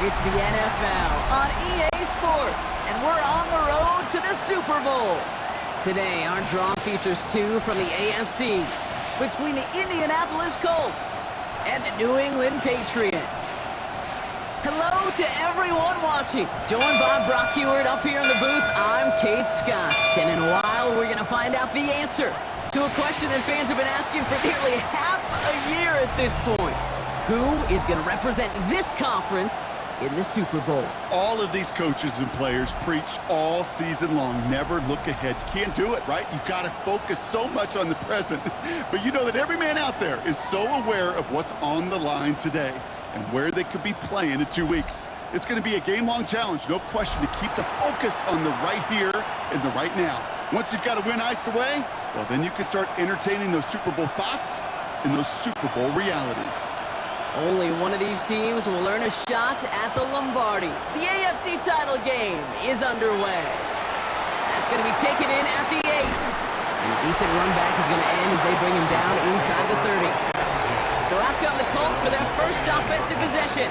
It's the NFL on EA Sports, and we're on the road to the Super Bowl. Today, our draw features two from the AFC between the Indianapolis Colts and the New England Patriots. Hello to everyone watching. Joined by Brock Heward up here in the booth, I'm Kate Scott. And in a while, we're going to find out the answer to a question that fans have been asking for nearly half a year at this point. Who is going to represent this conference in the Super Bowl? All of these coaches and players preach all season long, never look ahead. You can't do it, right? You've got to focus so much on the present. But you know that every man out there is so aware of what's on the line today and where they could be playing in 2 weeks. It's going to be a game-long challenge, no question, to keep the focus on the right here and the right now. Once you've got a win iced away, well, then you can start entertaining those Super Bowl thoughts and those Super Bowl realities. Only one of these teams will earn a shot at the Lombardi. The AFC title game is underway. That's going to be taken in at the 8. And a decent run back is going to end as they bring him down inside the 30. So out come the Colts for their first offensive possession,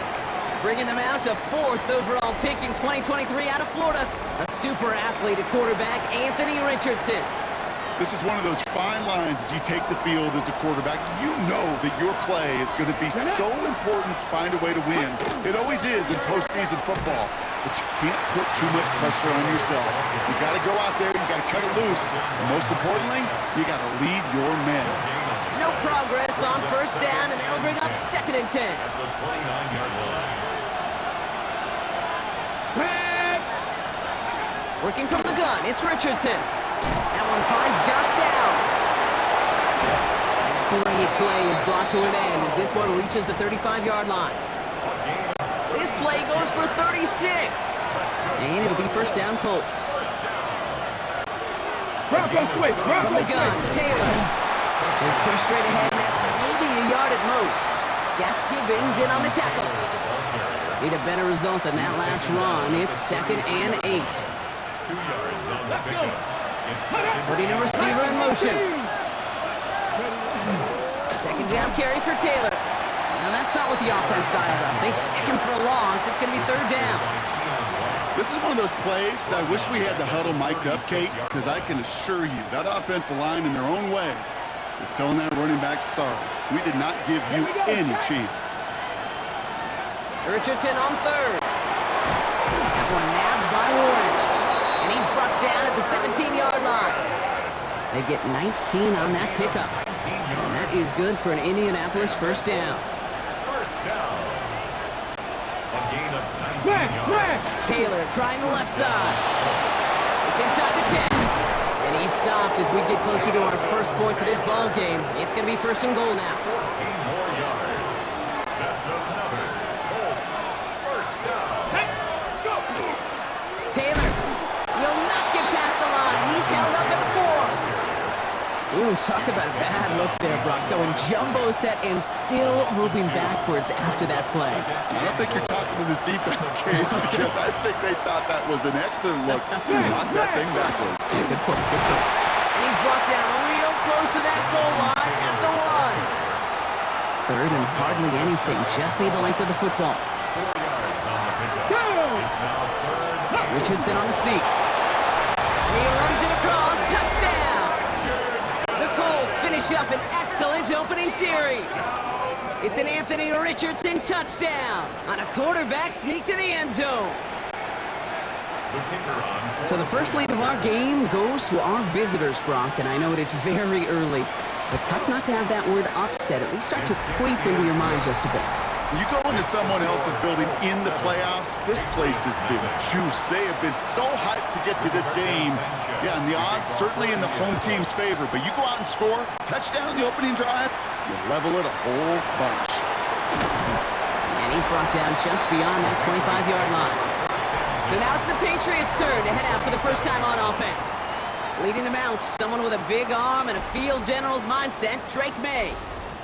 bringing them out to 4th overall pick in 2023 out of Florida. A super athlete at quarterback, Anthony Richardson. This is one of those fine lines as you take the field as a quarterback. You know that your play is going to be so important to find a way to win. It always is in postseason football, but you can't put too much pressure on yourself. You got to go out there, you got to cut it loose, and most importantly, you got to lead your men. No progress on first down, and that'll bring up 2nd and 10. Working from the gun, it's Richardson. That one finds Josh Downs. And a great play is brought to an end as this one reaches the 35-yard line. This play goes for 36. And it'll be first down, Colts. From the gun, Taylor. It's pushed straight ahead, and that's maybe a yard at most. Jack Gibbons in on the tackle. Need a better result than that last run. It's 2nd and 8. 2 yards on the pickup. Putting a receiver in motion. Second down carry for Taylor. Now that's not what the offense dialed up. They stick him for a loss. It's going to be 3rd down. This is one of those plays that I wish we had the huddle mic'd up, Kate, because I can assure you that offensive line in their own way is telling that running back, sorry, we did not give you any chance. Richardson on 3rd. That one nabbed by Warren. And he's brought down at the 17-yard line. They get 19 on that pickup. And that is good for an Indianapolis first down. First down. A gain of 19 yards. Taylor trying the left side. It's inside the 10. And he's stopped as we get closer to our first point to this ball game. It's going to be 1st and goal now. 14 more yards. That's another Colts first down. Taylor will not get past the line. He's held up at the 4. Ooh, talk about a bad look there, Brock. Going jumbo set and still moving backwards after that play. I don't think you're talking to this defense, Kate, because I think they thought that was an excellent look to knock that thing backwards. Good point, good point. And he's brought down real close to that goal line at the 1. 3rd and hardly anything. Just need the length of the football. 4 yards on the pickup. It's now 3rd. Richardson on the sneak. And he runs it across. Touchdown! The Colts finish up an excellent opening series. It's an Anthony Richardson touchdown on a quarterback sneak to the end zone. So the first lead of our game goes to our visitors, Brock, and I know it is very early, but tough not to have that word upset at least start to creep into your mind just a bit. You go into someone else's building in the playoffs, this place has been juice. They have been so hyped to get to this game. Yeah, and the odds certainly in the home team's favor, but you go out and score, touchdown in the opening drive, you level it a whole bunch. brought down just beyond that 25-yard line. So now it's the Patriots' turn to head out for the first time on offense. Leading them out, someone with a big arm and a field general's mindset, Drake May.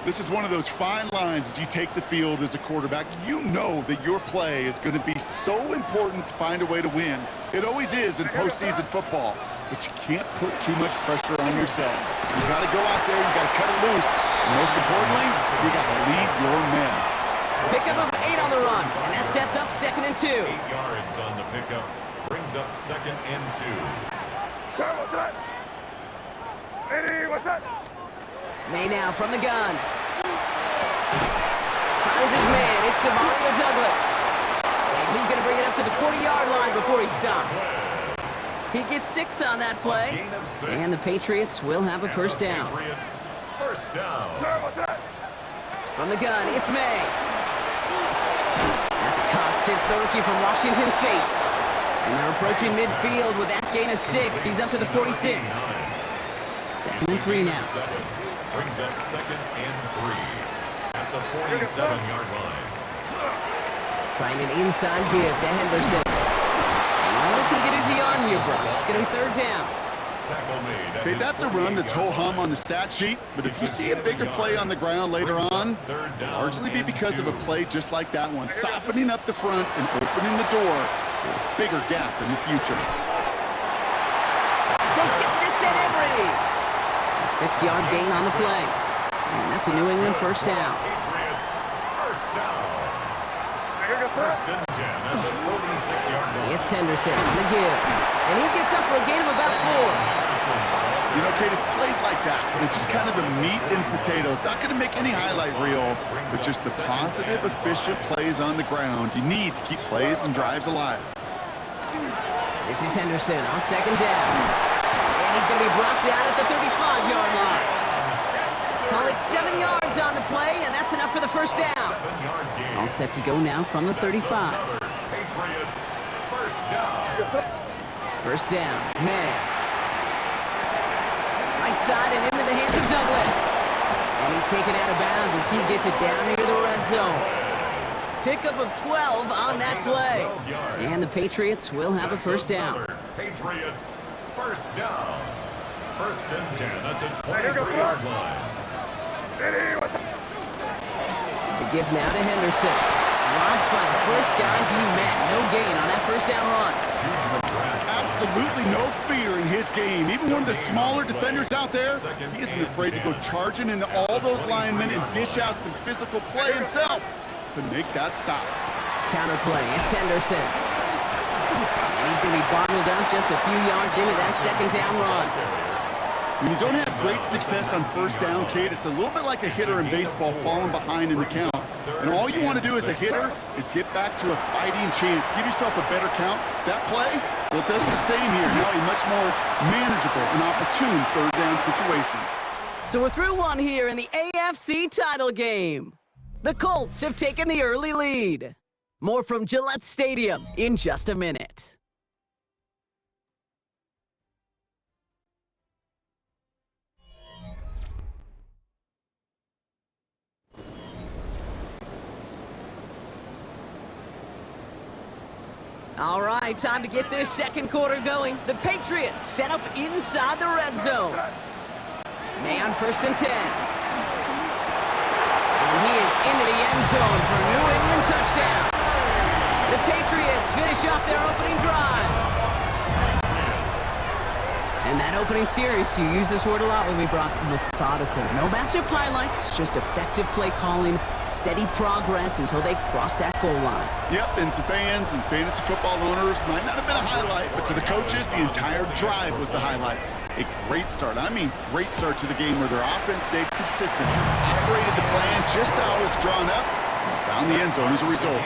This is one of those fine lines as you take the field as a quarterback. You know that your play is going to be so important to find a way to win. It always is in postseason football, but you can't put too much pressure on yourself. You got to go out there, you got to cut it loose. And most importantly, you got to lead your men. Pickup of 8 on the run, and that sets up 2nd and 2. 8 yards on the pickup, brings up 2nd and 2. What's that? Eddie, what's that? May now from the gun. Finds his man. It's Mario Douglas. And he's going to bring it up to the 40-yard line before he stopped. He gets 6 on that play. And the Patriots will have a first down. First down. From the gun, it's May. That's Cox. It's the rookie from Washington State. And they're approaching midfield with that gain of 6. He's up to the 46. 2nd and 3 now. Brings up 2nd and 3 at the 47-yard line. Trying an inside give to Henderson. And all they can get is Yarn Brock. It's going to be 3rd down. Tackle made. Okay, that's a run that's ho-hum on the stat sheet, but if you see a bigger play on the ground later on, it'll largely be because of a play just like that one, softening up the front and opening the door for a bigger gap in the future. They get this to Henry. 6-yard gain on the play. And that's a New England first down. Patriots, first down. First and 10 at the 46-yard line. It's Henderson on the give. And he gets up for a gain of about 4. You know, Kate, it's plays like that. It's just kind of the meat and potatoes. Not going to make any highlight reel, but just the positive, efficient plays on the ground. You need to keep plays and drives alive. This is Henderson on 2nd down. And he's going to be brought down at the 35-yard line. Call it 7 yards on the play, and that's enough for the first down. All set to go now from the 35. Patriots, first down. First down, man. Right side and into the hands of Douglas. And he's taken out of bounds as he gets it down near the red zone. Pickup of 12 on that play. And the Patriots will have a first down. Patriots, first down. First and 10 at the 23-yard line. The give now to Henderson. Rob Flat, first guy he met. No gain on that first down run. Absolutely no fear in his game. Even one of the smaller defenders out there, he isn't afraid to go charging into all those linemen and dish out some physical play himself to make that stop. Counterplay, it's Henderson. And he's going to be bottled up just a few yards into that second down run. When you don't have great success on first down, Kate, it's a little bit like a hitter in baseball falling behind in the count. And all you want to do as a hitter is get back to a fighting chance. Give yourself a better count. That play, well, it does the same here. Now a much more manageable and opportune third down situation. So we're through one here in the AFC title game. The Colts have taken the early lead. More from Gillette Stadium in just a minute. All right, time to get this second quarter going. The Patriots set up inside the red zone. May on 1st and 10. And he is into the end zone for a New England touchdown. The Patriots finish off their opening drive. And that opening series, you use this word a lot when we brought methodical. No massive highlights, just effective play calling, steady progress until they cross that goal line. Yep, and to fans and fantasy football owners, might not have been a highlight, but to the coaches, the entire drive was the highlight. A great start, I mean great start to the game where their offense stayed consistent, operated the plan just how it was drawn up, and found the end zone as a result.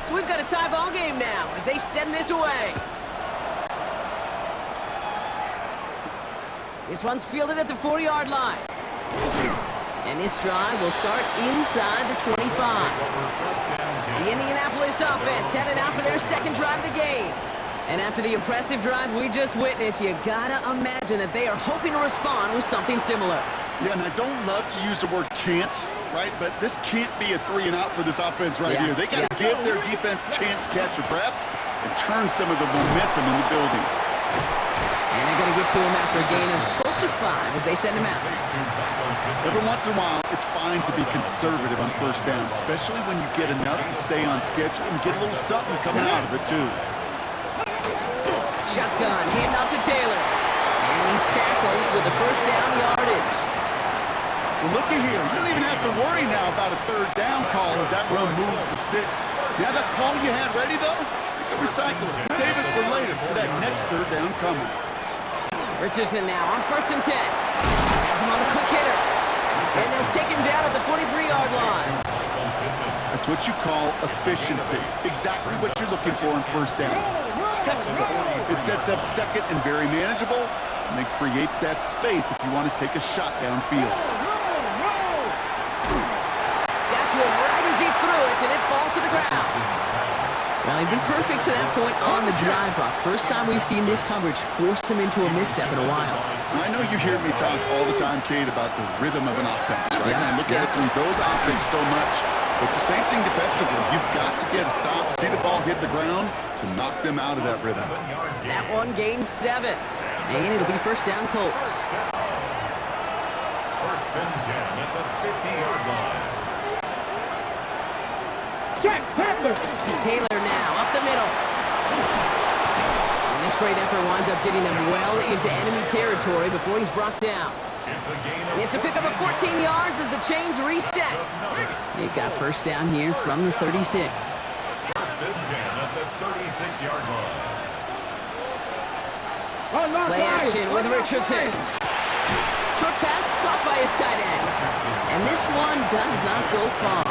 So we've got a tie ball game now as they send this away. This one's fielded at the 40-yard line. And this drive will start inside the 25. The Indianapolis offense headed out for their second drive of the game. And after the impressive drive we just witnessed, you gotta imagine that they are hoping to respond with something similar. Yeah, and I don't love to use the word can't, right? But this can't be a 3-and-out for this offense right here. They got to give their defense a chance to catch their breath and turn some of the momentum in the building. And they're going to get to him after a gain of close to 5 as they send him out. Every once in a while, it's fine to be conservative on first down, especially when you get enough to stay on schedule and get a little something coming out of it, too. Shotgun, handoff to Taylor. And he's tackled with the first down yardage. Well, looky here. You don't even have to worry now about a third down call as that run moves the sticks. You have that call you had ready, though? You can recycle it. Save it for later for that next third down coming. Richardson now on 1st and 10. Has him on the quick hitter. And they'll take him down at the 43-yard line. That's what you call efficiency. Exactly what you're looking for on first down. Textbook. It sets up second and very manageable, and then creates that space if you want to take a shot downfield. Got to him right as he threw it, and it falls to the ground. Well, he'd been perfect to that point on the drive block. First time we've seen this coverage force him into a misstep in a while. I know you hear me talk all the time, Kate, about the rhythm of an offense, right? And I look at it through those optics so much. It's the same thing defensively. You've got to get a stop, see the ball hit the ground to knock them out of that rhythm. That one gains 7. And it'll be first down Colts. First and 10 at the 50-yard line. Taylor now up the middle. And this great effort winds up getting them well into enemy territory before he's brought down. It's a pickup of 14 yards as the chains reset. They've got first down here from the 36. First and 10 at the 36-yard line. Play action with Richardson. Short pass caught by his tight end. And this one does not go far.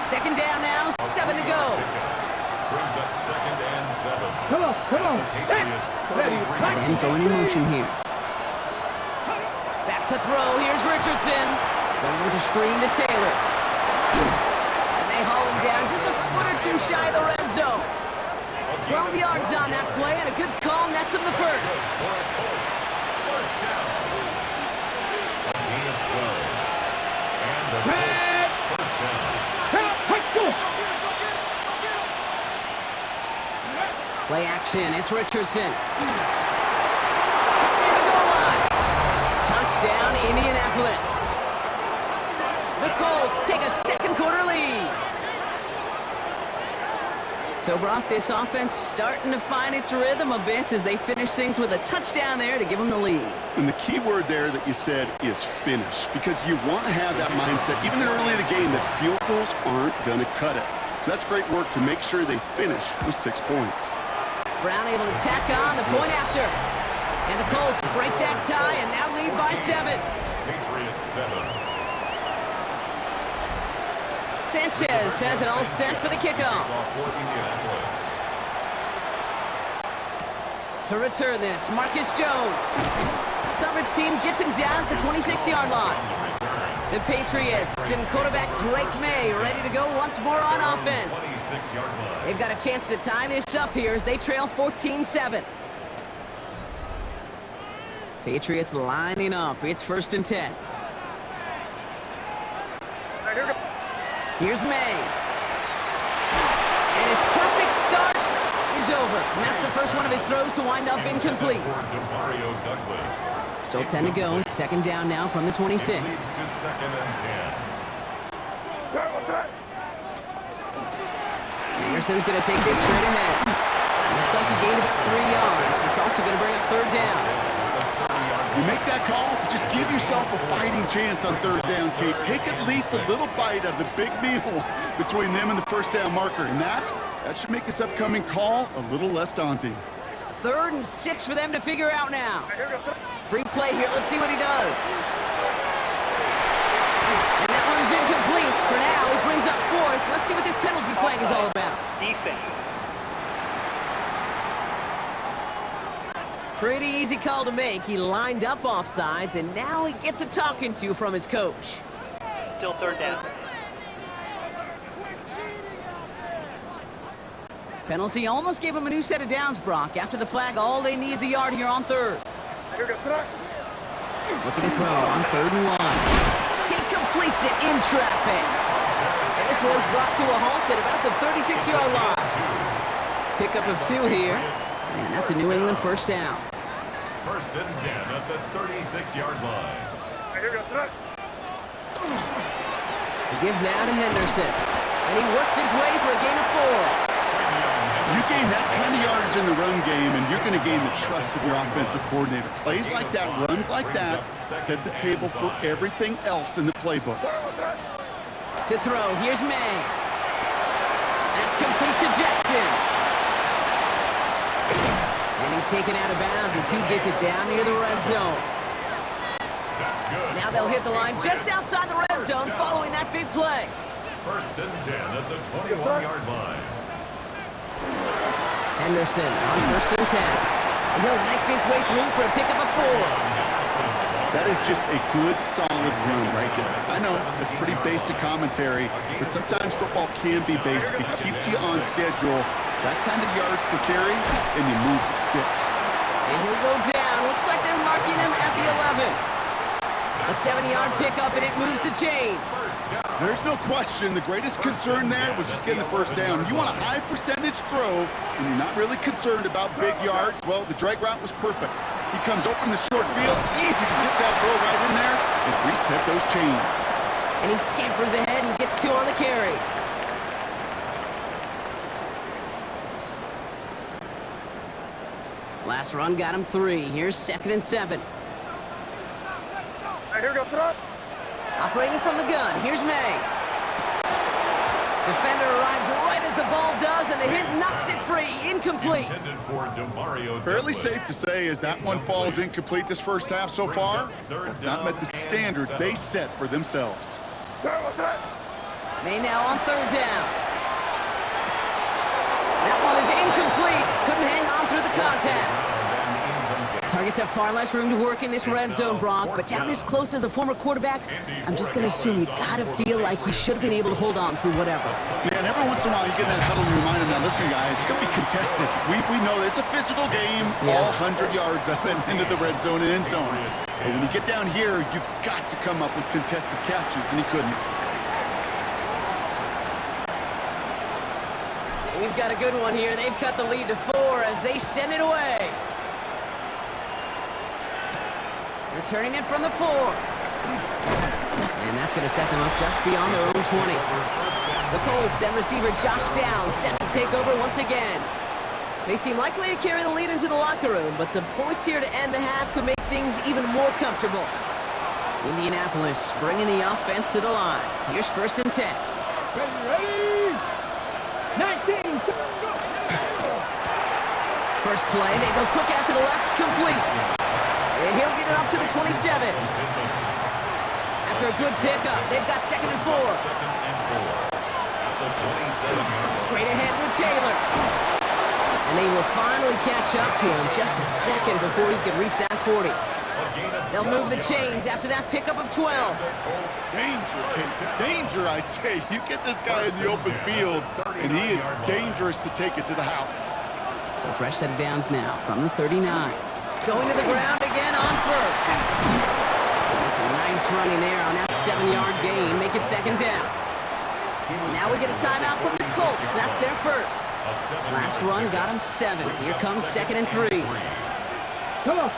Second down now, 7 to go. Brings up second and 7. Come on. Tight end going in motion here. Back to throw, here's Richardson. Going with a screen to Taylor. And they haul him down just a foot or two shy of the red zone. 12 yards on that play, and a good call nets him the first. First down. A gain of 12. And the Colts first down. Play action, it's Richardson. Cut near the goal line. Touchdown, Indianapolis. The Colts take a second quarter lead. So, Brock, this offense starting to find its rhythm a bit as they finish things with a touchdown there to give them the lead. And the key word there that you said is finish, because you want to have that mindset, even early in the game, that field goals aren't going to cut it. So that's great work to make sure they finish with 6 points. Brown able to tack on the point after. And the Colts break that tie and now lead by 7. Patriots 7. Sanchez has it all set for the kickoff. To return this, Marcus Jones. The coverage team gets him down at the 26-yard line. The Patriots and quarterback Drake May ready to go once more on offense. They've got a chance to tie this up here as they trail 14-7. Patriots lining up. It's first and 10. Here's May. And his perfect start is over. And that's the first one of his throws to wind up incomplete. Still 10 to go. Second down now from the 26. Second and 10. Anderson's going to take this straight ahead. Looks like he gained about 3 yards. It's also going to bring up third down. You make that call to just give yourself a fighting chance on third down, Kate. Take at least a little bite of the big meal between them and the first down marker. And that should make this upcoming call a little less daunting. 3rd and 6 for them to figure out now. Free play here. Let's see what he does. And that one's incomplete for now. He brings up 4th. Let's see what this penalty flag is all about. Defense. Pretty easy call to make. He lined up offsides, and now he gets a talking to from his coach. Still third down. Penalty almost gave him a new set of downs, Brock. After the flag, all they need is a yard here on third. Here goes tonight. Looking to throw on 3rd and 1. He completes it in traffic. And this one's brought to a halt at about the 36-yard line. Pickup of 2 here. And that's a New England first down. 1st and 10 at the 36-yard line. Here goes tonight. The give now to Henderson. And he works his way for a gain of 4. You gain that kind of yardage in the run game, and you're going to gain the trust of your offensive coordinator. Plays like that, runs like that, set the table for everything else in the playbook. To throw, here's May. That's complete to Jackson. And he's taken out of bounds as he gets it down near the red zone. That's good. Now they'll hit the line just outside the red zone following that big play. 1st and 10 at the 21-yard line. Henderson on 1st and 10. And he'll knife his way through for a pickup of 4. That is just a good, solid run right there. I know, it's pretty basic commentary, but sometimes football can be basic. It keeps you on schedule. That kind of yards per carry, and you move the sticks. And he'll go down. Looks like they're marking him at the 11. A 7-yard pickup, and it moves the chains. There's no question. The greatest concern there was just getting the first down. You want a high percentage throw, and you're not really concerned about big yards. Well, the drag route was perfect. He comes open the short field. It's easy to zip that throw right in there and reset those chains. And he scampers ahead and gets 2 on the carry. Last run got him 3. Here's 2nd and 7. Here goes tonight. Operating from the gun, here's May. Defender arrives right as the ball does, and the hit knocks it free. Incomplete. Fairly safe to say as that one falls incomplete this first half so far, that's not met the standard they set for themselves. May now on 3rd down. That one is incomplete. Couldn't hang on through the contact. Targets have far less room to work in this red zone, Brock, but down this close as a former quarterback, I'm just going to assume you got to feel like he should have been able to hold on through whatever. Yeah, and every once in a while you get that huddle reminder, now listen guys, it's going to be contested. We know it's a physical game, all 100 yards up and into the red zone and end zone. But when you get down here, you've got to come up with contested catches, and he couldn't. We've got a good one here. They've cut the lead to 4 as they send it away. Returning it from the 4. And that's going to set them up just beyond their own 20. The Colts and receiver Josh Downs set to take over once again. They seem likely to carry the lead into the locker room, but some points here to end the half could make things even more comfortable. Indianapolis bringing the offense to the line. Here's 1st and 10. Ready? 19. First play, they go quick out to the left, complete. And he'll get it up to the 27. After a good pickup, they've got 2nd and 4. Straight ahead with Taylor. And they will finally catch up to him just a second before he can reach that 40. They'll move the chains after that pickup of 12. Danger, Kate. Danger, I say. You get this guy in the open field, and he is dangerous to take it to the house. So fresh set of downs now from the 39. Going to the ground again on 1st. That's a nice running there on that 7-yard gain. Make it 2nd down. Now we get a timeout from the Colts. That's their first. Last run got them 7. Here comes 2nd and 3. Come on.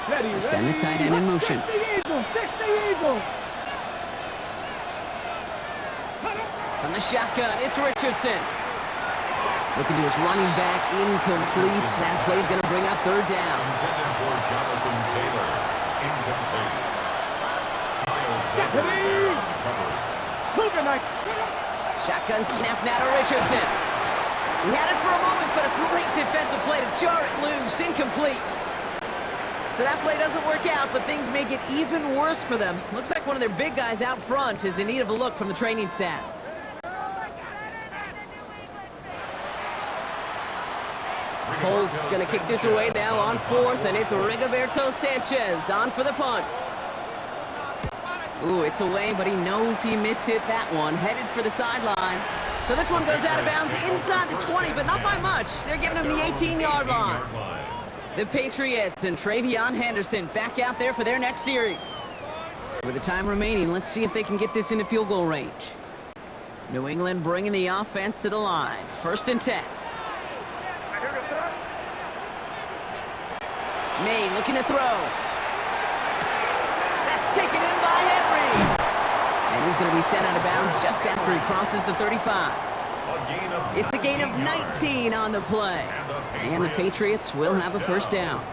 Ready. Send the tight end in motion. 60 Eagles. From the shotgun, it's Richardson. Looking to his running back, incomplete. That play's going to bring up 3rd down. Shotgun snap now to Richardson. He had it for a moment, but a great defensive play to jar it loose. Incomplete. So that play doesn't work out, but things may get even worse for them. Looks like one of their big guys out front is in need of a look from the training staff. Colts going to kick this away now on 4th, and it's Rigoberto Sanchez on for the punt. Ooh, it's away, but he knows he mishit that one. Headed for the sideline. So this one goes out of bounds inside the 20, but not by much. They're giving him the 18-yard line. The Patriots and Travion Henderson back out there for their next series. With the time remaining, let's see if they can get this into field goal range. New England bringing the offense to the line. 1st and 10. May looking to throw. That's taken in by Henry. And he's going to be sent out of bounds just after he crosses the 35. It's a gain of 19 on the play. And the Patriots will have a 1st down.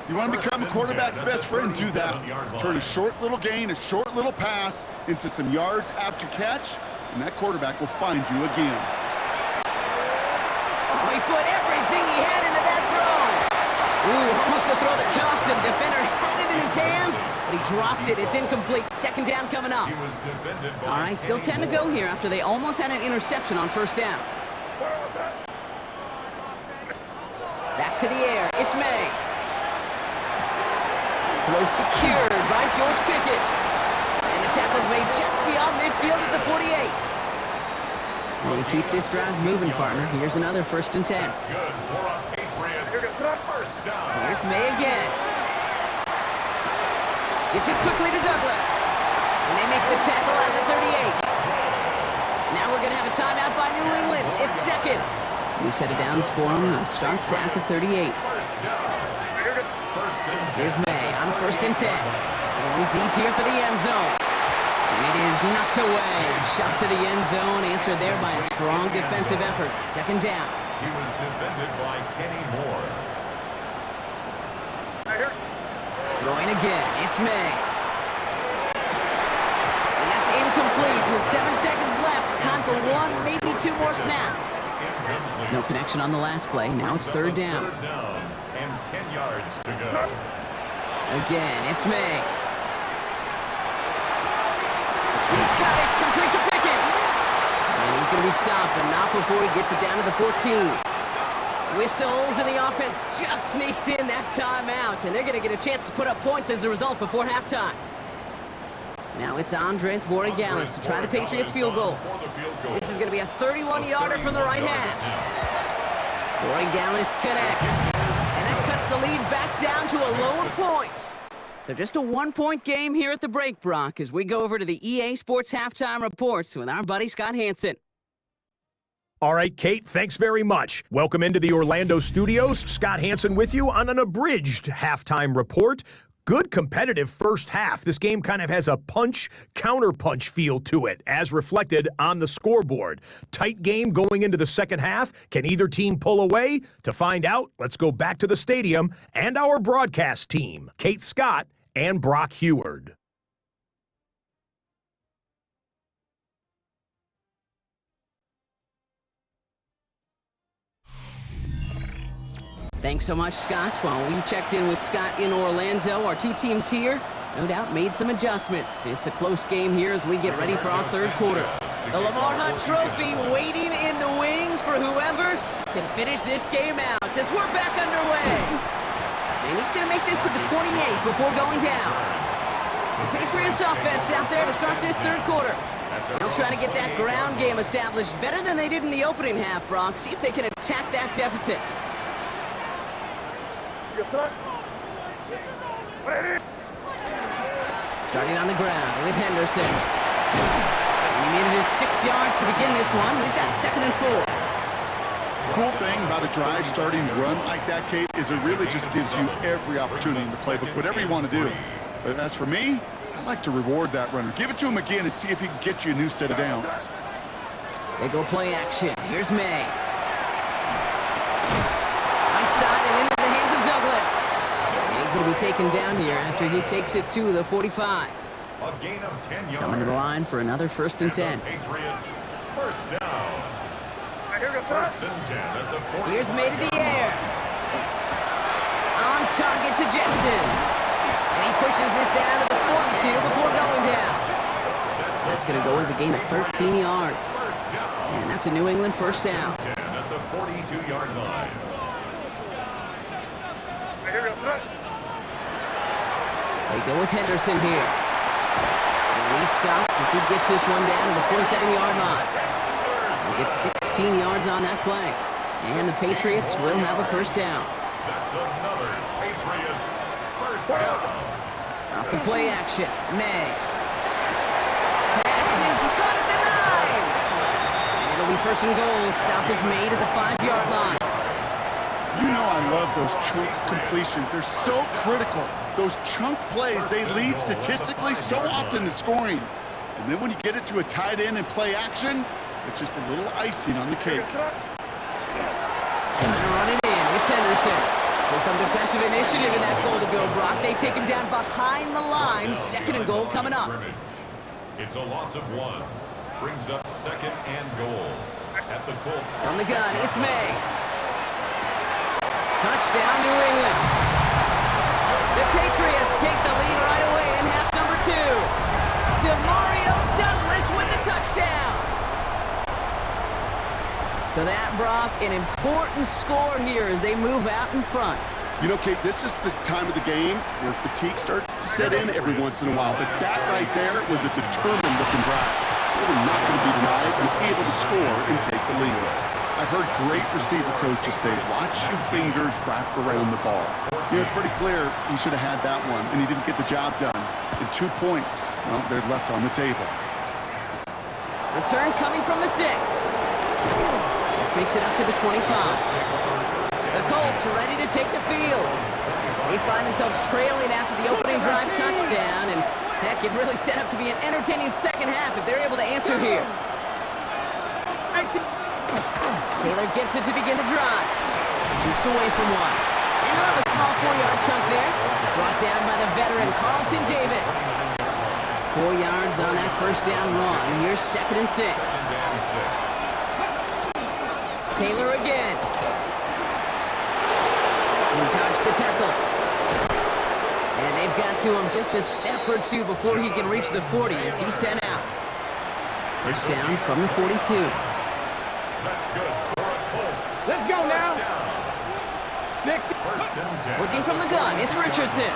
You want to become a quarterback's best friend, do that. Turn a short little gain, a short little pass into some yards after catch, and that quarterback will find you again. Oh, he put everything he had into that throw. Ooh, almost a throw that cost him. Defender had it in his hands, but he dropped it. It's incomplete. 2nd down coming up. All right, still 10 to go here after they almost had an interception on 1st down. Back to the air. It's May. Throw secured by George Pickett. And the tackle's made just beyond midfield at the 48. We'll keep this drive moving, partner. Here's another 1st and 10. Here's May again. Gets it quickly to Douglas. And they make the tackle at the 38. Now we're going to have a timeout by New England. It's 2nd. New set of downs for him. Starts at the 38. Here's May on 1st and 10. Going deep here for the end zone. And it is knocked away. Shot to the end zone. Answered there by a strong defensive effort. 2nd down. He was defended by Kenny Moore. Throwing again. It's May. And that's incomplete with 7 seconds left. Time for 1, maybe 2 more snaps. No connection on the last play. Now it's 3rd down. 3rd down and 10 yards to go. Again, it's May. He's got it. Complete to Pickens. And he's going to be stopped, but not before he gets it down to the 14. Whistles, and the offense just sneaks in that timeout. And they're going to get a chance to put up points as a result before halftime. Now it's Andres Borregales to try the Patriots field goal. This is going to be a 31-yarder from the right half. Borregales connects. And that cuts the lead back down to a lower point. So just a 1-point game here at the break, Brock, as we go over to the EA Sports Halftime Reports with our buddy Scott Hansen. All right, Kate, thanks very much. Welcome into the Orlando studios. Scott Hansen with you on an abridged halftime report. Good competitive first half. This game kind of has a punch-counterpunch feel to it, as reflected on the scoreboard. Tight game going into the second half. Can either team pull away? To find out, let's go back to the stadium and our broadcast team, Kate Scott and Brock Heward. Thanks so much, Scott. While we checked in with Scott in Orlando, our 2 teams here, no doubt, made some adjustments. It's a close game here as we get ready for our 3rd quarter. The Lamar Hunt Trophy waiting in the wings for whoever can finish this game out as we're back underway. And he's going to make this to the 28 before going down. The Patriots offense out there to start this 3rd quarter. They'll try to get that ground game established better than they did in the opening half, Brock. See if they can attack that deficit. Starting on the ground with Henderson. And he made it just 6 yards to begin this one. We've got 2nd and 4. The cool thing about a drive starting to run like that, Kate, is it really just gives you every opportunity in the playbook, whatever you want to do. But as for me, I like to reward that runner. Give it to him again and see if he can get you a new set of downs. They go play action. Here's May. Right side and into the hands of Douglas. And he's going to be taken down here after he takes it to the 45. A gain of 10 yards. Coming to the line for another 1st and 10. Patriots, 1st down. 1st and 10 at the 40. Here's May to the air. On target to Jensen. And he pushes this down to the 42 before going down. That's going to go as a gain of 13 yards. And that's a New England 1st down. 10 at the 42-yard line. They go with Henderson here. And he's stopped as he gets this one down to the 27-yard line. He gets 16 yards on that play. And the Patriots will have a first down. That's another Patriots first down. Off the play action, May. Pass is caught at the 9. And it'll be first and goal. Stop is made at the 5-yard line. You know I love those chunk completions. They're so critical. Those chunk plays, they lead statistically so often to scoring. And then when you get it to a tight end and play action, it's just a little icing on the cake. Trying to run it in. It's Henderson. So some defensive initiative in that goal to go, Brock. They take him down behind the line. Second and goal coming up. It's a loss of 1. Brings up second and goal. At the Colts. On the gun, it's May. Touchdown, New England. The Patriots take the lead right away in half number 2. DeMario Douglas with the touchdown. So that, Brock, an important score here as they move out in front. You know, Kate, this is the time of the game where fatigue starts to set in every once in a while. But that right there was a determined-looking drive. They were not going to be denied and able to score and take the lead. I've heard great receiver coaches say, watch your fingers wrap around the ball. You know, it's pretty clear he should have had that one, and he didn't get the job done. And 2 points, well, they're left on the table. Return coming from the 6. This makes it up to the 25. The Colts are ready to take the field. They find themselves trailing after the opening drive touchdown, and heck, it really set up to be an entertaining second half if they're able to answer here. Taylor gets it to begin the drive. Shoots away from one. And he'll have a small 4-yard chunk there. Brought down by the veteran Carlton Davis. 4 yards on that first down run. Here's second and 6. Taylor again. He dodged the tackle. And they've got to him just a step or two before he can reach the 40 as he's sent out. First down from the 42. That's good for a Colts. Let's go now. First and 10. Working from the gun, it's Richardson.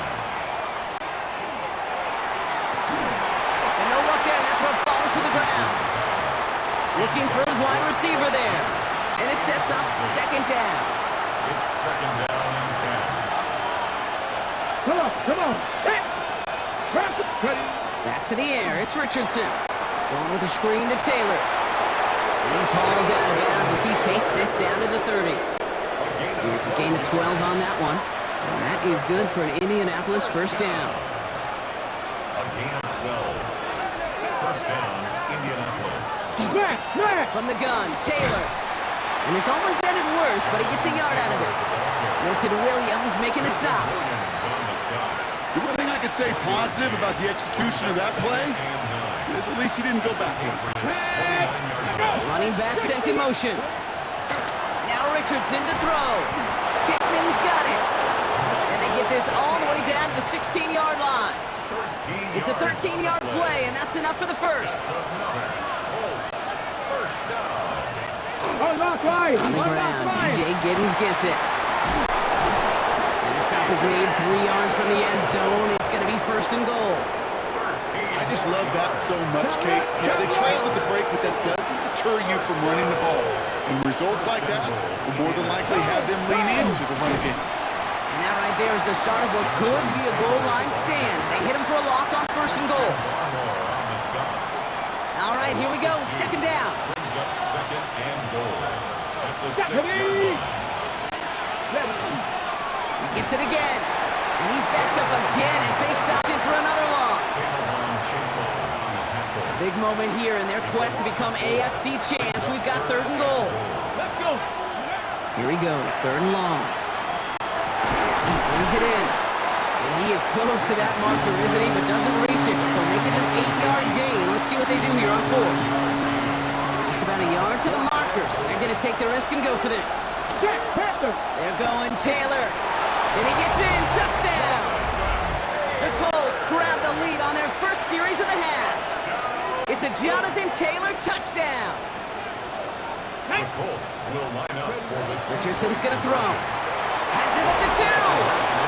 And no luck there, that throw falls to the ground. Looking for his wide receiver there. And it sets up second down. It's second down and 10. Come on. Hey. Ready. Back to the air, it's Richardson. Going with the screen to Taylor. And he's hauled out of bounds as he takes this down to the 30. And it's a gain of 12 on that one. And that is good for an Indianapolis first down. A gain of 12. First down, Indianapolis. Man. From the gun, Taylor. And this almost ended worse, but he gets a yard out of this. Milton Williams making the stop. Williams on the stop. The one thing I could say positive about the execution of that play is at least he didn't go backwards. Running back sent in motion. Now Richardson to throw. Pittman's got it. And they get this all the way down to the 16-yard line. It's a 13-yard play, and that's enough for the first. First down. On the ground, DJ Giddens gets it. And the stop is made 3 yards from the end zone. It's going to be first and goal. I just love that so much, Kate. Yeah, they trailed at the break, but that doesn't deter you from running the ball. And results like that will more than likely have them lean into the run game. And that right there is the start of what could be a goal line stand. They hit him for a loss on first and goal. All right, here we go. Second down. Brings up second and goal. At the 6-yard line. He gets it again. And he's backed up again as they stop him for another loss. A big moment here in their quest to become AFC champs. We've got third and goal. Let's go. Here he goes, third and long. Brings it in. And he is close to that marker, isn't he? But doesn't reach it. So make it an 8-yard gain. Let's see what they do here on fourth. Just about a yard to the markers. They're going to take the risk and go for this. They're going Taylor. And he gets in. Touchdown. The Colts grab the lead on their first series of the half. It's a Jonathan Taylor touchdown. The Colts will line up for the Richardson's going to throw. Has it at the 2.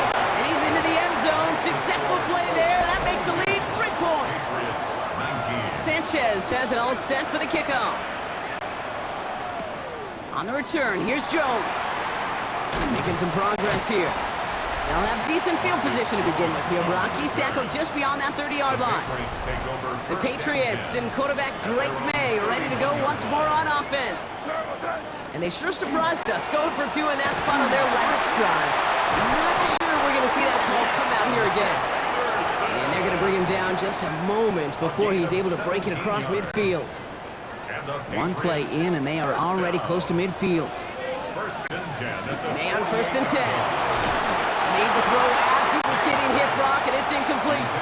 And he's into the end zone. Successful play there. That makes the lead 3 points. Patriots Sanchez has it all set for the kickoff. On the return, here's Jones. Making some progress here. They'll have decent field position to begin with here, Brock. He's tackled just beyond that 30-yard line. The Patriots and quarterback Drake May ready to go once more on offense. And they sure surprised us, going for 2 in that spot on their last drive. I'm not sure we're going to see that call come out here again. And they're going to bring him down just a moment before he's able to break it across midfield. One play in, and they are already close to midfield. May on 1st and 10. Made the throw as he was getting hit, Brock, and it's incomplete.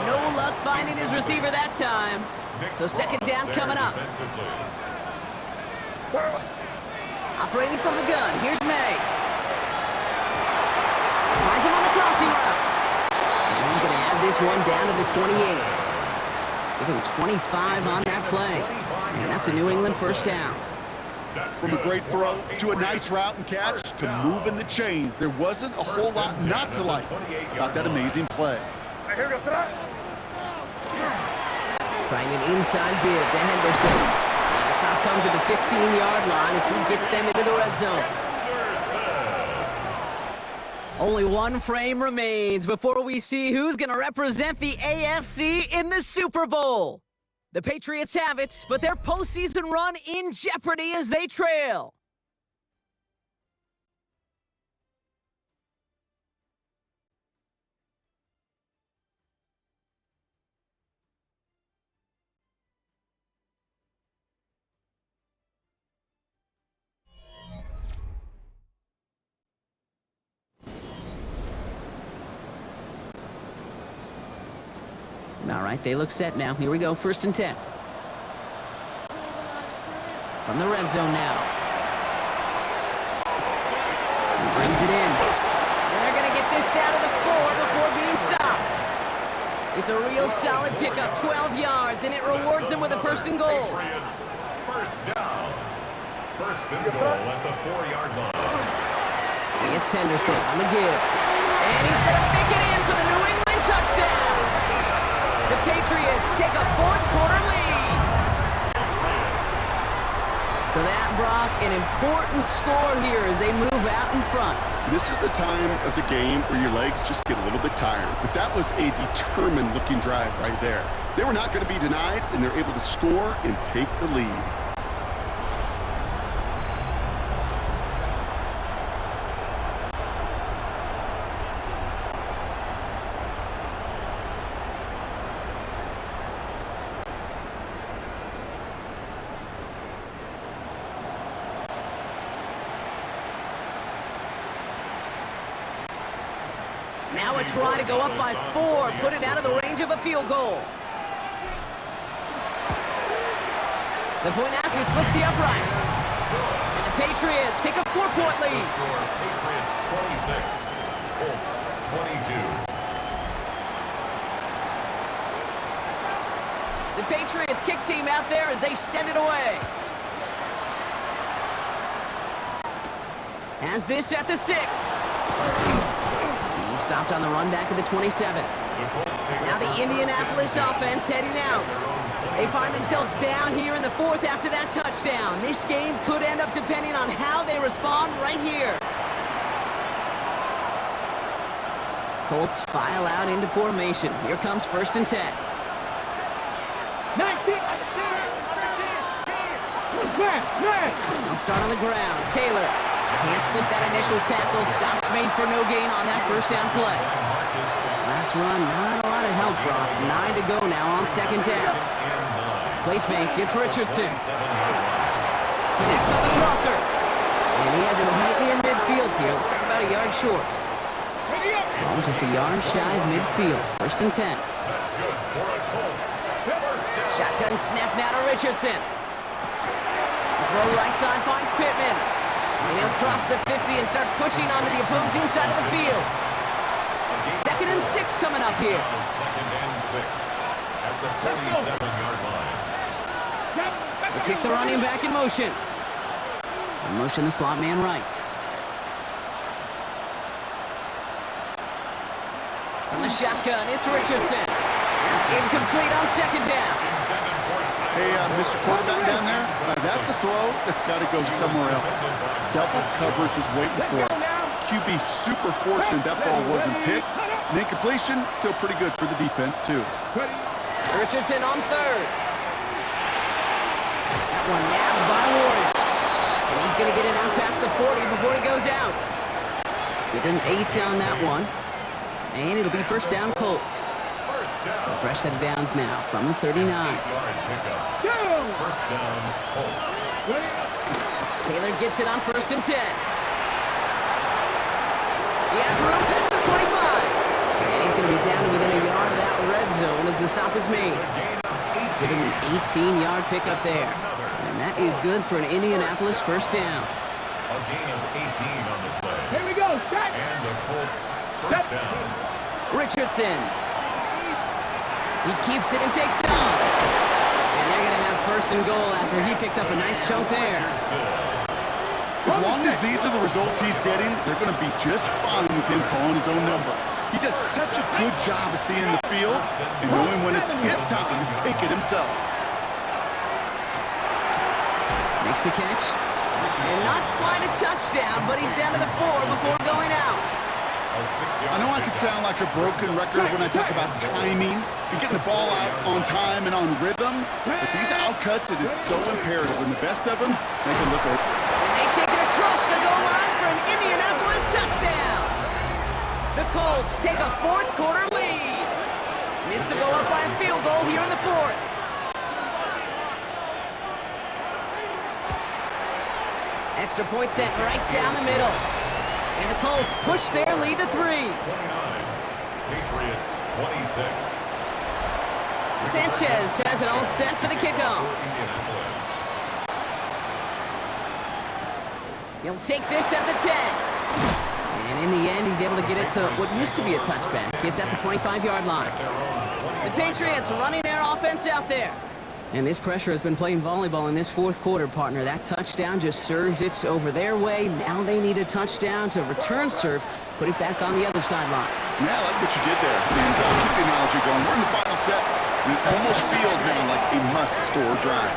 No luck finding his receiver that time. So 2nd down coming up. Operating from the gun, here's May. Finds him on the crossing route. And he's going to have this one down to the 28. Give him 25 on that play. And that's a New England 1st down. From a great throw to a nice route and catch to moving the chains. There wasn't a whole lot not to like about that amazing play. Trying an inside give to Henderson. And the stop comes at the 15-yard line as he gets them into the red zone. Only one frame remains before we see who's going to represent the AFC in the Super Bowl. The Patriots have it, but their postseason run in jeopardy as they trail. All right, they look set now. Here we go, 1st and 10. From the red zone now. He brings it in. And they're going to get this down to the 4 before being stopped. It's a real solid pickup, 12 yards, and it rewards them with a 1st and goal. First down. 1st and goal at the 4-yard line. It's Henderson on the give. And he's going to make it in for the New England touchdown. The Patriots take a 4th-quarter lead. So that, Brock, an important score here as they move out in front. This is the time of the game where your legs just get a little bit tired. But that was a determined-looking drive right there. They were not going to be denied, and they're able to score and take the lead. Now a try to go up by 4, put it out of the range of a field goal. The point after splits the uprights. And the Patriots take a 4-point lead. Patriots 26, Colts 22. The Patriots kick team out there as they send it away. Has this at the 6. Stopped on the run back of the 27. Now the Indianapolis offense heading out. They find themselves down here in the 4th after that touchdown. This game could end up depending on how they respond right here. Colts file out into formation. Here comes 1st and 10. 19. They'll start on the ground. Taylor can't slip that initial tackle. Stops made for no gain on that 1st down play. Last run, not a lot of help, Brock. 9 to go now on 2nd down. Play fake, it's Richardson. Connects on the crosser. And he has it right near midfield here. Looks like about a yard short. Ball just a yard shy of midfield. 1st and 10. That's good for a Colts. Shotgun snap now to Richardson. Throw right side finds Pittman. And he'll cross the 50 and start pushing onto the opposing side of the field. 2nd and 6 coming up here. 2nd and 6 at the 47-yard line. They kick the running back in motion. In motion the slot man right. From the shotgun, it's Richardson. That's incomplete on 2nd down. Hey, Mr. Quarterback down there, that's a throw that's got to go somewhere else. Double coverage is waiting for it. QB super fortunate that ball wasn't picked. And incompletion, still pretty good for the defense, too. Richardson on third. That one nabbed by Warren. And he's going to get it out past the 40 before he goes out. Give him 8 on that one. And it'll be first down Colts. So fresh set of downs now from the 39. First down, Colts. Taylor gets it on 1st and 10. He has room past the 25. And he's going to be down to within a yard of that red zone as the stop is made. Give him an 18-yard pickup there. And that is good for an Indianapolis first down. A gain of 18 on the play. Here we go. Set. And the Colts first down. Richardson. He keeps it and takes it off. And they're going to have 1st and goal after he picked up a nice chunk there. As long as these are the results he's getting, they're going to be just fine with him calling his own number. He does such a good job of seeing the field and knowing when it's his time to take it himself. Makes the catch. And not quite a touchdown, but he's down to the 4 before going out. I know I could sound like a broken record when I talk about timing and getting the ball out on time and on rhythm, but these outcuts, it is so imperative. And the best of them, they can look over. And they take it across the goal line for an Indianapolis touchdown. The Colts take a 4th quarter lead. Missed to go up by a field goal here in the 4th. Extra point set right down the middle. And the Colts push their lead to 3. 29. Patriots 26. Sanchez has it all set for the kickoff. He'll take this at the 10. And in the end, he's able to get it to what used to be a touchback. It's at the 25-yard line. The Patriots running their offense out there. And this pressure has been playing volleyball in this 4th quarter, partner. That touchdown just served it over their way. Now they need a touchdown to return serve, put it back on the other sideline. Yeah, I like what you did there. And keep the analogy going. We're in the final set. And it almost feels now like a must-score drive.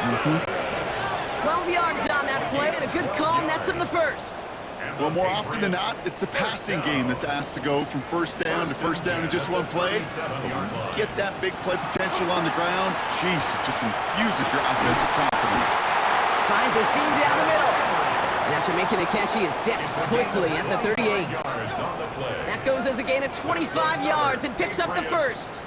12 yards on that play, and a good call nets him the 1st. Well, more often than not, it's the passing game that's asked to go from first down in just one play. Get that big play potential on the ground. Jeez, it just infuses your offensive confidence. Finds a seam down the middle. And after making the catch, he is decked quickly at the 38. That goes as a gain of 25 yards and picks up the 1st.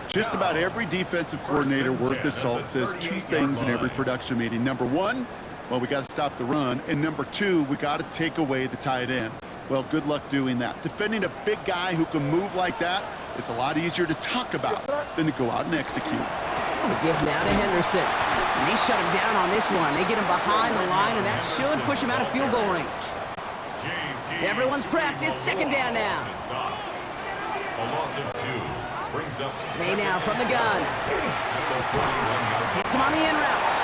Just about every defensive coordinator worth his salt says 2 things in every production meeting. Number 1, well, we got to stop the run. And number 2, we got to take away the tight end. Well, good luck doing that. Defending a big guy who can move like that, it's a lot easier to talk about than to go out and execute. They give now to Henderson. And they shut him down on this one. They get him behind the line, and that should push him out of field goal range. Everyone's prepped. It's 2nd down now. A loss of 2 brings up May now from the gun. Hits him on the in route.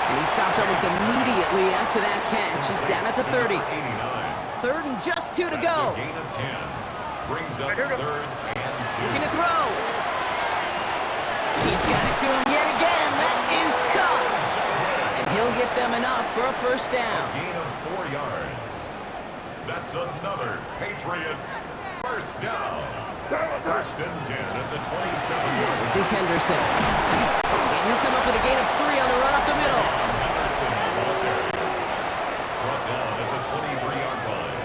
And he stopped almost immediately after that catch. He's down at the 30. 3rd and just 2 to go. gain of 10. Brings up 3rd and 2. Looking to throw. He's got it to him yet again. That is caught. And he'll get them enough for a first down. Gain of 4 yards. That's another Patriots first down. 1st and 10 at the 27. This is Henderson. And he'll come up with a gain of 3 on the run up the middle. Brought down at the 23-yard line.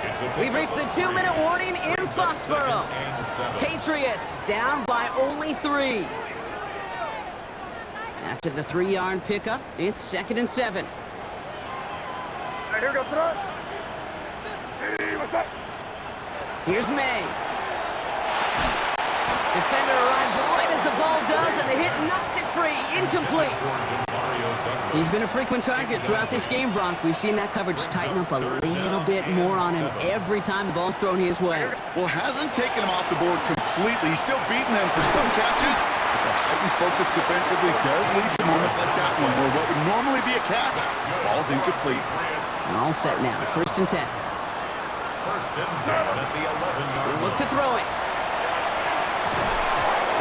It's a We've reached the 2-minute warning in Foxborough. Patriots down by only 3. After the 3-yard pickup, it's 2nd and 7. Here goes it. Hey, what's up? Here's May. Defender arrives right as the ball does, and the hit knocks it free. Incomplete. He's been a frequent target throughout this game, Bronk. We've seen that coverage tighten up a little bit more on him every time the ball's thrown his way. Well, hasn't taken him off the board completely. He's still beating them for some catches. But the heightened focus defensively does lead to moments like that one, where what would normally be a catch falls incomplete. All set now. 1st and 10. 1st and 10 at the 11-yard line. Look to throw it.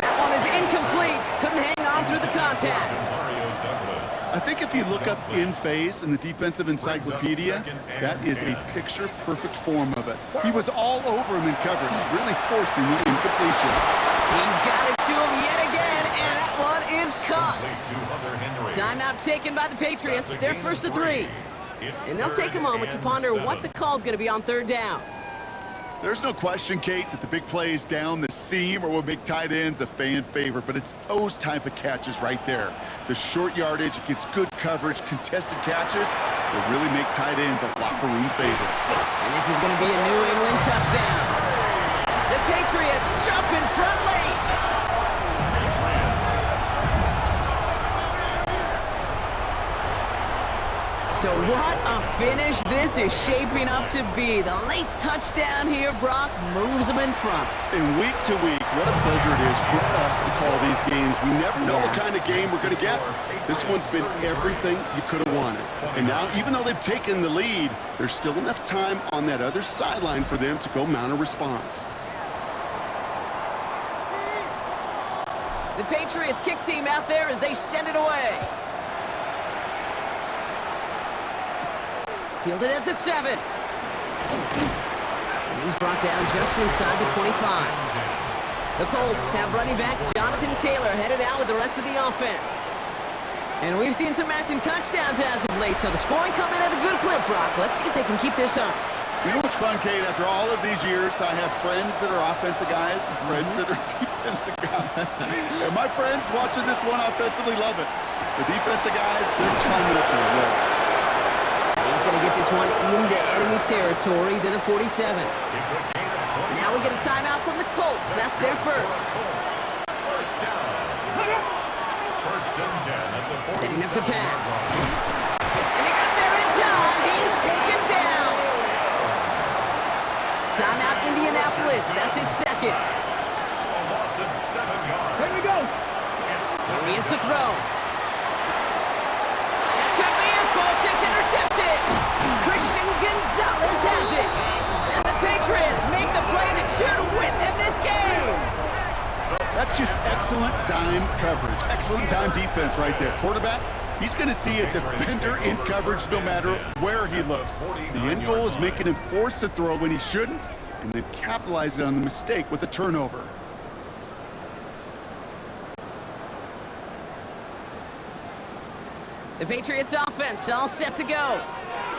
That one is incomplete. Couldn't hang on through the contact. I think if you look up in phase in the defensive encyclopedia, that is a picture-perfect form of it. He was all over him in coverage, really forcing the incompletion. He's got it to him yet again, and that one is caught. Timeout taken by the Patriots. They're first to 3. And they'll take a moment to ponder what the call's going to be on third down. There's no question, Kate, that the big plays down the seam are what make tight ends a fan favorite, but it's those type of catches right there. The short yardage, it gets good coverage, contested catches will really make tight ends a locker room favorite. And this is going to be a New England touchdown. The Patriots jump in front late. So what a finish this is shaping up to be. The late touchdown here, Brock, moves them in front. And week to week, what a pleasure it is for us to call these games. We never know what kind of game we're going to get. This one's been everything you could have wanted. And now, even though they've taken the lead, there's still enough time on that other sideline for them to go mount a response. The Patriots kick team out there as they send it away. Fielded at the 7. And he's brought down just inside the 25. The Colts have running back Jonathan Taylor headed out with the rest of the offense. And we've seen some matching touchdowns as of late, so the scoring coming at a good clip, Brock. Let's see if they can keep this up. You know what's fun, Kate? After all of these years, I have friends that are offensive guys and friends that are defensive guys. And my friends watching this one offensively love it. The defensive guys, they're climbing up their walls. He's going to get this one into enemy territory to the 47. Now we get a timeout from the Colts. That's their first. First down. First and 10 at the 47. Setting up to pass. And he got there in time. He's taken down. Timeout Indianapolis. That's its second. A loss of 7 yards. Here we go. Here he is to throw. That could be it, folks. It's intercepted. Christian Gonzalez has it. And the Patriots make the play that should win them this game. That's just excellent dime coverage. Excellent dime defense right there. Quarterback, he's going to see a defender in coverage no matter where he looks. The end goal is making him force a throw when he shouldn't, and then capitalizing on the mistake with a turnover. The Patriots offense all set to go.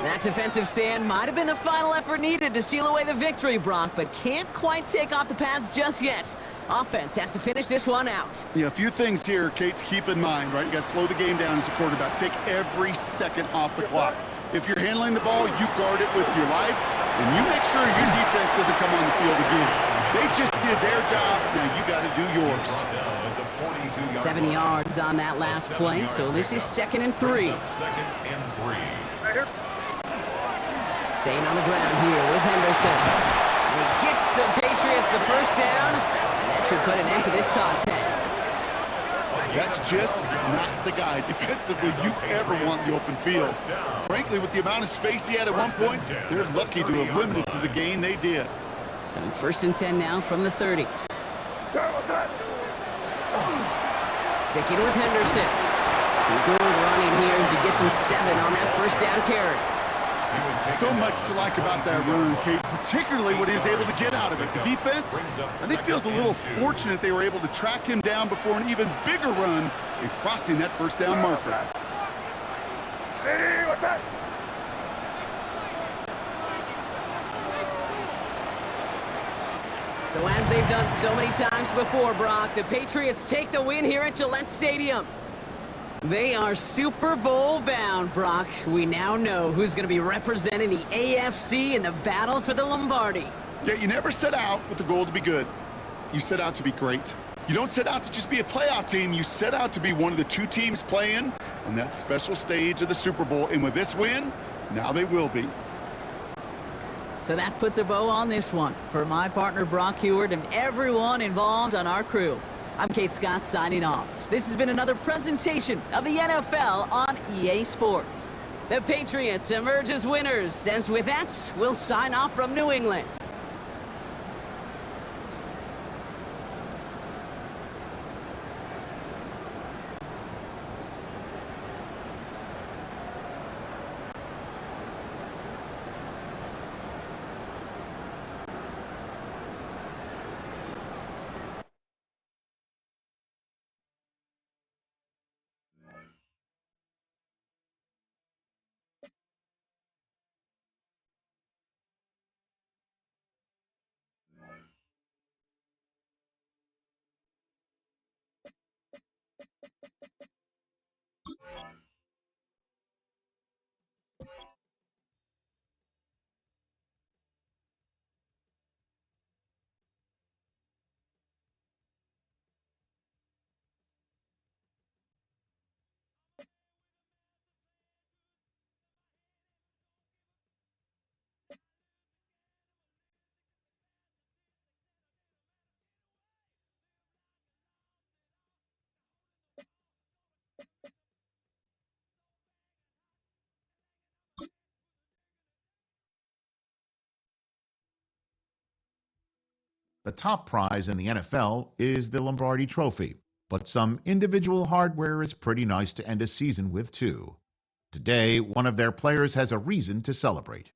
That defensive stand might have been the final effort needed to seal away the victory, Brock, but can't quite take off the pads just yet. Offense has to finish this one out. Yeah, a few things here, Kate, to keep in mind, right? You got to slow the game down as a quarterback. Take every second off the clock. If you're handling the ball, you guard it with your life, and you make sure your defense doesn't come on the field again. They just did their job. Now you got to do yours. 7 yards on that last play, so this is 2nd and 3. Second and 3. Right here. Staying on the ground here with Henderson. And he gets the Patriots the first down, and that should put an end to this contest. That's just not the guy defensively you ever want in the open field. Frankly, with the amount of space he had at one point, they're lucky to have limited to the gain they did. So 1st and 10 now from the 30. Sticking with Henderson. Some good running here as he gets him 7 on that first down carry. So much to like about that run, Kate, particularly what he was able to get out of it. The defense, I think, feels a little fortunate they were able to track him down before an even bigger run in crossing that first down marker. Hey, what's that? So as they've done so many times before, Brock, the Patriots take the win here at Gillette Stadium. They are Super Bowl bound, Brock. We now know who's going to be representing the AFC in the battle for the Lombardi. Yeah, you never set out with the goal to be good. You set out to be great. You don't set out to just be a playoff team. You set out to be one of the 2 teams playing on that special stage of the Super Bowl. And with this win, now they will be. So that puts a bow on this one. For my partner, Brock Heward, and everyone involved on our crew, I'm Kate Scott signing off. This has been another presentation of the NFL on EA Sports. The Patriots emerge as winners, as with that, we'll sign off from New England. The top prize in the NFL is the Lombardi Trophy, but some individual hardware is pretty nice to end a season with, too. Today, one of their players has a reason to celebrate.